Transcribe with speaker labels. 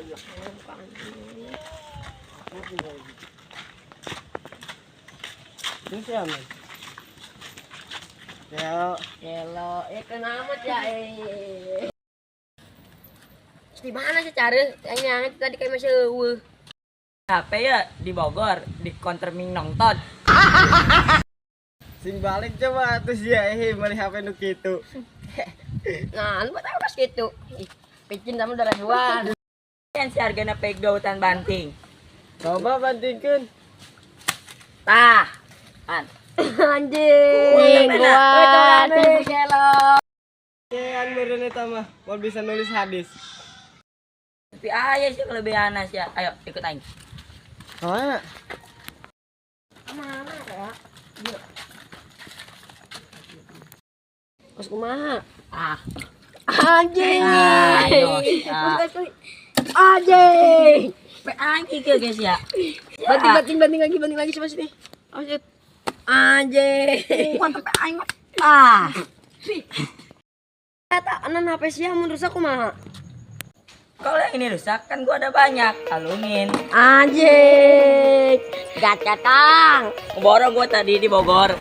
Speaker 1: Ini siapa? Ya,
Speaker 2: Hello, kenapa ya? Di mana sih cara? Kayaknya tadi kayak masih
Speaker 3: HP ya di Bogor di counter Ming nonton.
Speaker 1: sing balik coba terus ya mari HP nu kitu.
Speaker 2: Nah, lu tahu pas gitu. Picin sama darah dua.
Speaker 3: Yang si hargana pego hutan banting.
Speaker 1: Coba bandingkeun.
Speaker 3: Tah. Kan.
Speaker 2: Anjing, gua. Hello.
Speaker 1: Kean meureun eta mah, mau bisa nulis hadis.
Speaker 3: Tapi aya sih kelebihan ya. Ayo ikut aing.
Speaker 1: Soalnya
Speaker 2: Mana ya? Kos kumaha?
Speaker 3: Ah.
Speaker 2: Anjing.
Speaker 3: Ah,
Speaker 2: Anjing.
Speaker 3: Pe aing kieu guys ya.
Speaker 2: Banting lagi coba sini. Awas. Anjing.
Speaker 3: Bukan pe aing. Ah.
Speaker 2: Kata anan HP sia mun rusak kumaha?
Speaker 3: Kalau yang ini rusak kan gua ada banyak. Kalungin.
Speaker 2: Anjing. Gat Kang.
Speaker 3: Borong gua tadi di Bogor.